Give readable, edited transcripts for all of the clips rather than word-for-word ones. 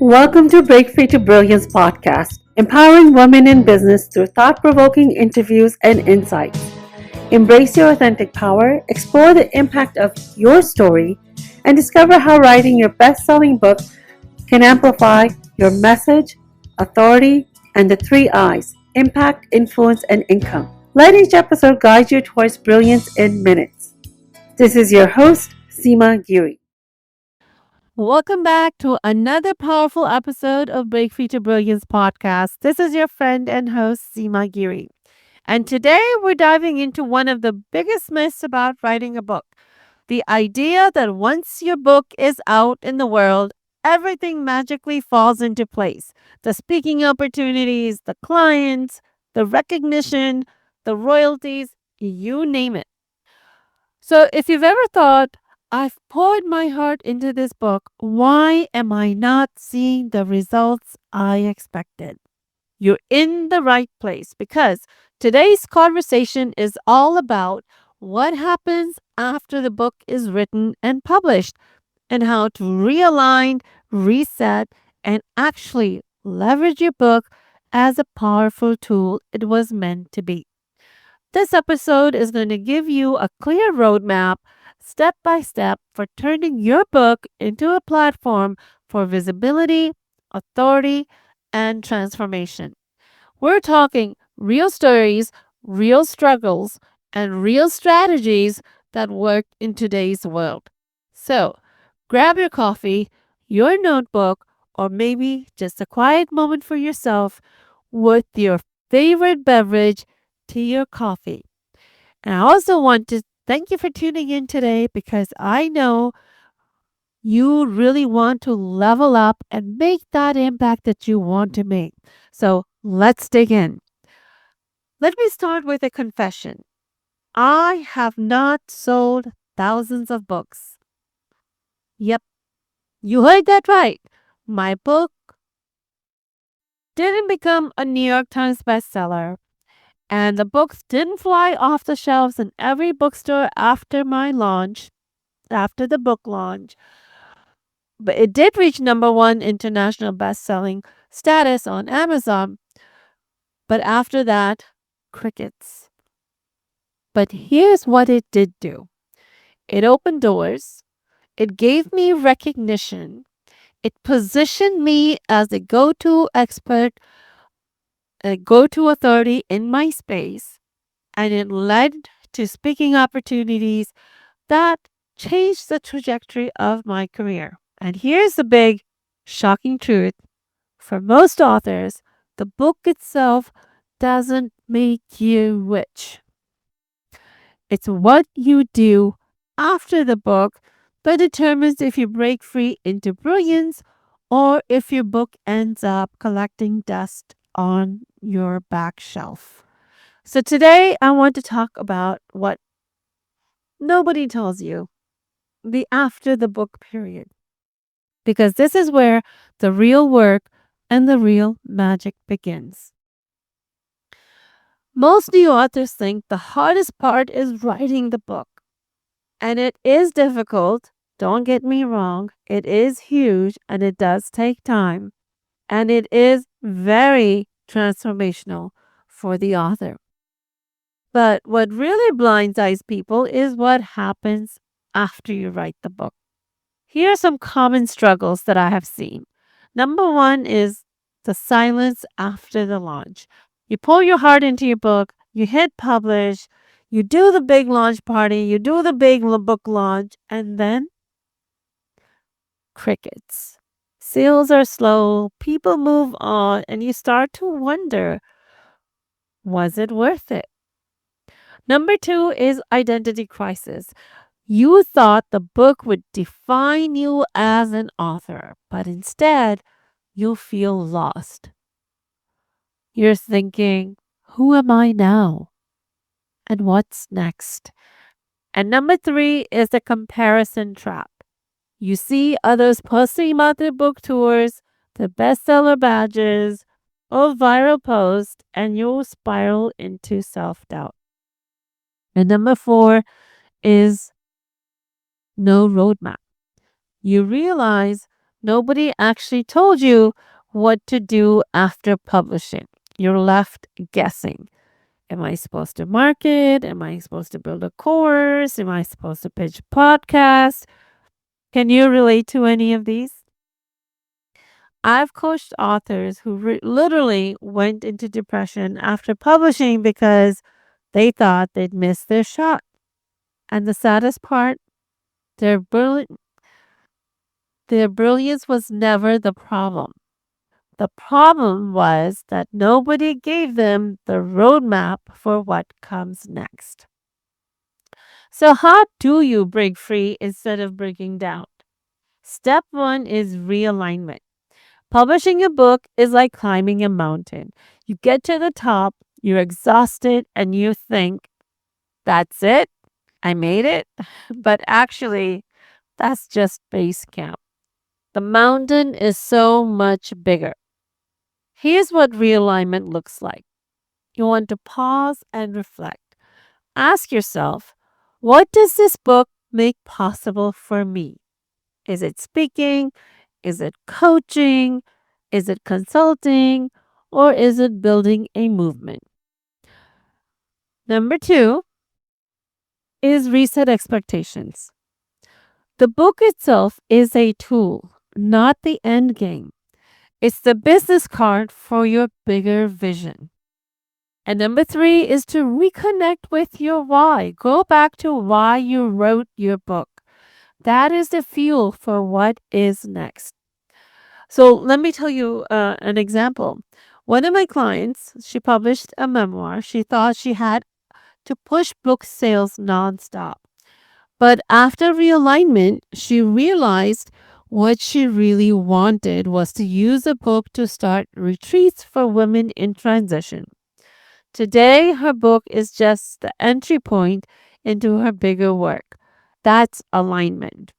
Welcome to Break Free to Brilliance Podcast, empowering women in business through thought provoking interviews and insights. Embrace your authentic power, explore the impact of your story, and discover how writing your best selling book can amplify your message, authority, and the three I's: impact, influence, and income. Let each episode guide you towards brilliance in minutes. This is your host, Seema Giri. Welcome back to another powerful episode of Break Free to Brilliance podcast. This is your friend and host, Seema Giri. And today we're diving into one of the biggest myths about writing a book: the idea that once your book is out in the world, everything magically falls into place. The speaking opportunities, the clients, the recognition, the royalties, you name it. So, if you've ever thought, I've poured my heart into this book, why am I not seeing the results I expected? You're in the right place because today's conversation is all about what happens after the book is written and published, and how to realign, reset, and actually leverage your book as a powerful tool it was meant to be. This episode is going to give you a clear roadmap, step by step, for turning your book into a platform for visibility, authority, and transformation. We're talking real stories, real struggles, and real strategies that work in today's world. So, grab your coffee, your notebook, or maybe just a quiet moment for yourself with your favorite beverage, tea or coffee. And I also want to thank you for tuning in today because I know you really want to level up and make that impact that you want to make. So let's dig in. Let me start with a confession. I have not sold thousands of books. Yep, you heard that right. My book didn't become a New York Times bestseller, and the books didn't fly off the shelves in every bookstore after my launch, after the book launch. But it did reach number one international best-selling status on Amazon. But after that, crickets. But here's what it did do. It opened doors. It gave me recognition. It positioned me as a go-to expert, a go-to authority in my space. And it led to speaking opportunities that changed the trajectory of my career. And here's the big, shocking truth. For most authors, the book itself doesn't make you rich. It's what you do after the book that determines if you break free into brilliance or if your book ends up collecting dust on your back shelf. So today I want to talk about what nobody tells you: the after the book period. Because this is where the real work and the real magic begins. Most new authors think the hardest part is writing the book. And it is difficult. Don't get me wrong. It is huge and it does take time. And it is very transformational for the author. But what really blindsides people is what happens after you write the book. Here are some common struggles that I have seen. Number one is the silence after the launch. You pour your heart into your book, you hit publish, you do the big launch party, you do the big book launch, and then crickets. Sales are slow, people move on, and you start to wonder, was it worth it? Number two is identity crisis. You thought the book would define you as an author, but instead, you feel lost. You're thinking, who am I now? And what's next? And number three is the comparison trap. You see others posting about their book tours, their bestseller badges, or viral posts, and you'll spiral into self doubt. And number four is no roadmap. You realize Nobody actually told you what to do after publishing. You're left guessing. Am I supposed to market? Am I supposed to build a course? Am I supposed to pitch a podcast? Can you relate to any of these? I've coached authors who literally went into depression after publishing because they thought they'd missed their shot. And the saddest part, their, their brilliance was never the problem. The problem was that nobody gave them the roadmap for what comes next. So, how do you break free instead of breaking down? Step one is realignment. Publishing a book is like climbing a mountain. You get to the top, you're exhausted, and you think, that's it, I made it. But actually, that's just base camp. The mountain is so much bigger. Here's what realignment looks like. You want to pause and reflect. Ask yourself, what does this book make possible for me? Is it speaking? Is it coaching? Is it consulting? Or is it building a movement? Number two is reset expectations. The book itself is a tool, not the end game. It's the business card for your bigger vision. And number three is to reconnect with your why. Go back to why you wrote your book. That is the fuel for what is next. So let me tell you an example. One of my clients, she published a memoir. She thought she had to push book sales nonstop. But after realignment, she realized what she really wanted was to use the book to start retreats for women in transition. Today, her book is just the entry point into her bigger work. That's alignment.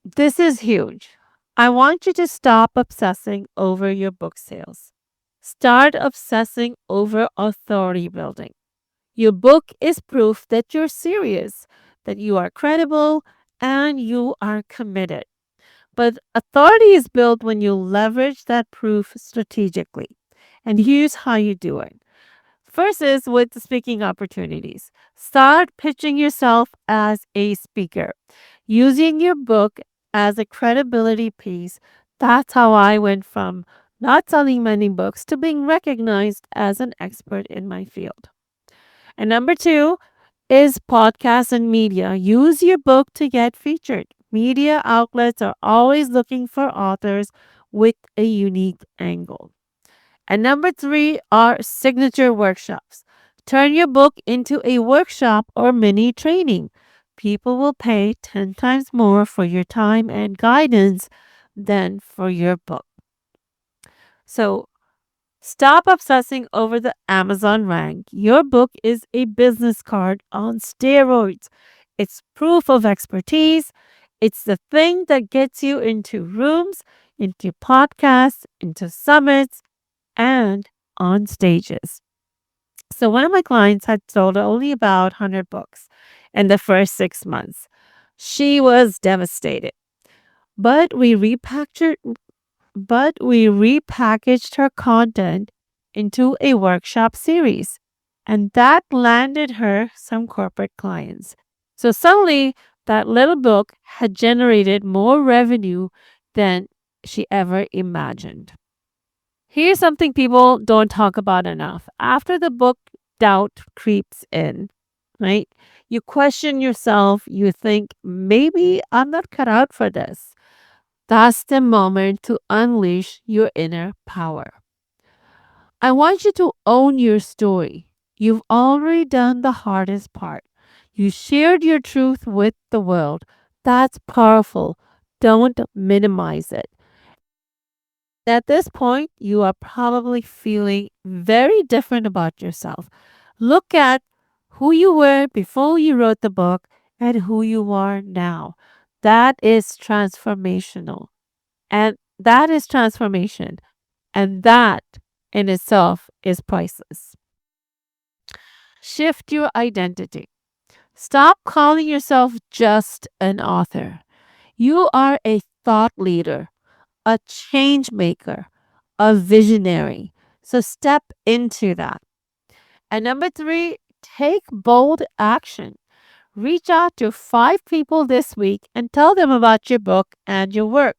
This is huge. I want you to stop obsessing over your book sales. Start obsessing over authority building. Your book is proof that you're serious, that you are credible, and you are committed. But authority is built when you leverage that proof strategically. And here's how you do it. First is with the speaking opportunities. Start pitching yourself as a speaker, using your book as a credibility piece. That's how I went from not selling many books to being recognized as an expert in my field. And number two is podcasts and media. Use your book to get featured. Media outlets are always looking for authors with a unique angle. And number three are signature workshops. Turn your book into a workshop or mini training. People will pay 10 times more for your time and guidance than for your book. So stop obsessing over the Amazon rank. Your book is a business card on steroids. It's proof of expertise. It's the thing that gets you into rooms, into podcasts, into summits, and on stages. So one of my clients had sold only about 100 books in the first 6 months. She was devastated. But we repackaged her content into a workshop series, and that landed her some corporate clients. So suddenly that little book had generated more revenue than she ever imagined. Here's something people don't talk about enough. After the book, doubt creeps in, right? You question yourself. You think, maybe I'm not cut out for this. That's the moment to unleash your inner power. I want you to own your story. You've already done the hardest part. You shared your truth with the world. That's powerful. Don't minimize it. At this point, you are probably feeling very different about yourself. Look at who you were before you wrote the book and who you are now. That is transformational. And that is transformation. And that in itself is priceless. Shift your identity. Stop calling yourself just an author. You are a thought leader, a change maker, a visionary. So step into that. And number three, take bold action. Reach out to 5 people this week and tell them about your book and your work.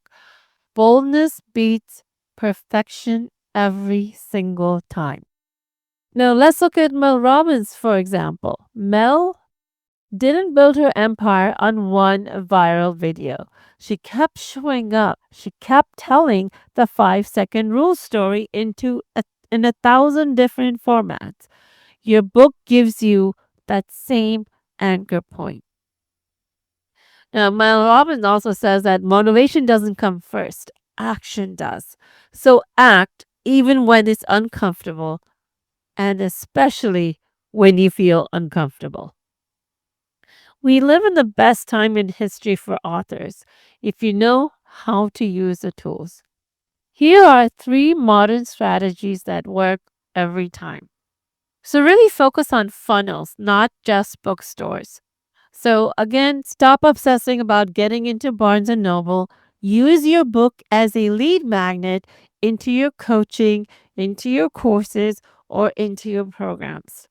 Boldness beats perfection every single time. Now, let's look at Mel Robbins, for example. Mel didn't build her empire on one viral video. She kept showing up. She kept telling the 5 second rule story in 1,000 different formats. Your book gives you that same anchor point. Now, Mel Robbins also says that motivation doesn't come first, action does. So act even when it's uncomfortable, and especially when you feel uncomfortable. We live in the best time in history for authors if you know how to use the tools. Here are 3 modern strategies that work every time. So, really focus on funnels, not just bookstores. So, again, stop obsessing about getting into Barnes and Noble. Use your book as a lead magnet into your coaching, into your courses, or into your programs.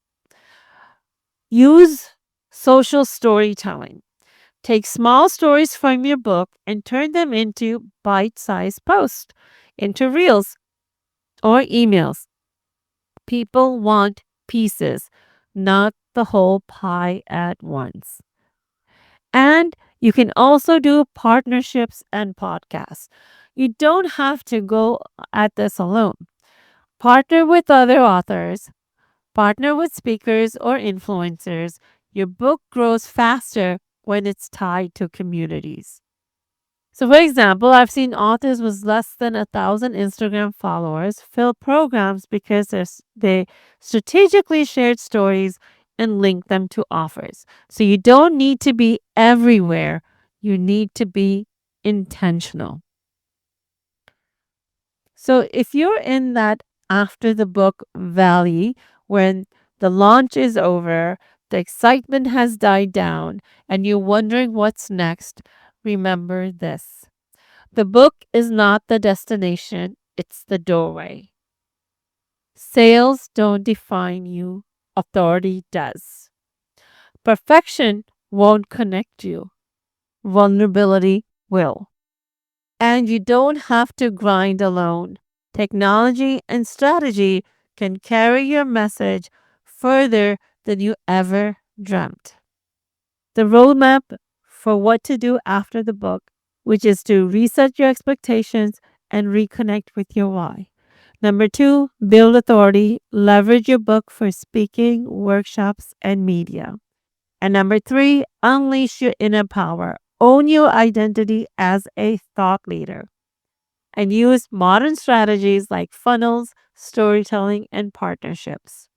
Use social storytelling. Take small stories from your book and turn them into bite sized posts, into reels or emails. People want pieces, not the whole pie at once. And you can also do partnerships and podcasts. You don't have to go at this alone. Partner with other authors, partner with speakers or influencers. Your book grows faster when it's tied to communities. So, for example, I've seen authors with less than 1,000 Instagram followers fill programs because they strategically shared stories and linked them to offers. So, you don't need to be everywhere, you need to be intentional. So, if you're in that after the book valley when the launch is over, the excitement has died down, and you're wondering what's next, remember this. The book is not the destination, it's the doorway. Sales don't define you, authority does. Perfection won't connect you, vulnerability will. And you don't have to grind alone. Technology and strategy can carry your message further than you ever dreamt. The roadmap for what to do after the book, which is to reset your expectations and reconnect with your why. Number 2, build authority, leverage your book for speaking, workshops, and media. And number 3, unleash your inner power, own your identity as a thought leader, and use modern strategies like funnels, storytelling, and partnerships.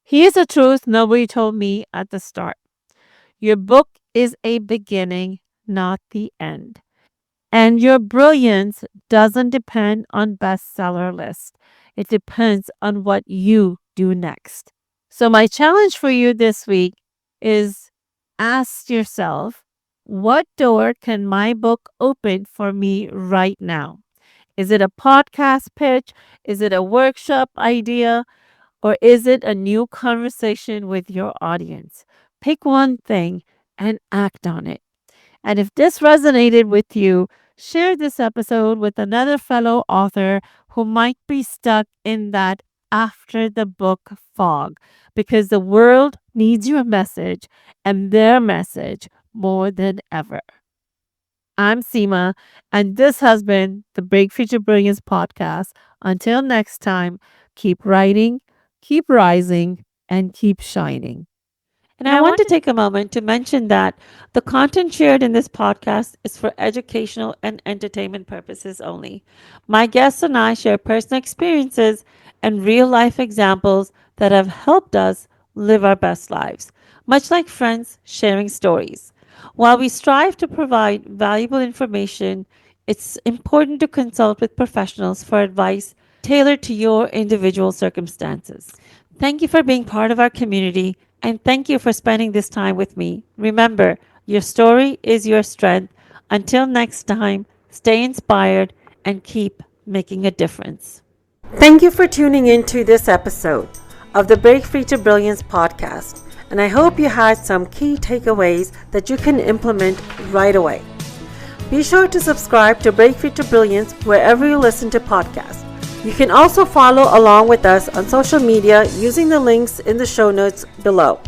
Here's the truth nobody told me at the start. Your book is a beginning, not the end. And your brilliance doesn't depend on bestseller lists. It depends on what you do next. So my challenge for you this week is ask yourself, what door can my book open for me right now? Is it a podcast pitch? Is it a workshop idea? Or is it a new conversation with your audience? Pick one thing and act on it. And if this resonated with you, share this episode with another fellow author who might be stuck in that after the book fog because the world needs your message and their message more than ever. I'm Seema, and this has been the Break Future Brilliance podcast. Until next time, keep writing, keep rising, and keep shining. And And I I want want to to take a moment to mention that the content shared in this podcast is for educational and entertainment purposes only. My guests and I share personal experiences and real life examples that have helped us live our best lives, much like friends sharing stories. While we strive to provide valuable information, it's important to consult with professionals for advice tailored to your individual circumstances. Thank you for being part of our community, and thank you for spending this time with me. Remember, your story is your strength. Until next time, stay inspired and keep making a difference. Thank you for tuning in to this episode of the Break Free to Brilliance podcast, and I hope you had some key takeaways that you can implement right away. Be sure to subscribe to Break Free to Brilliance wherever you listen to podcasts. You can also follow along with us on social media using the links in the show notes below.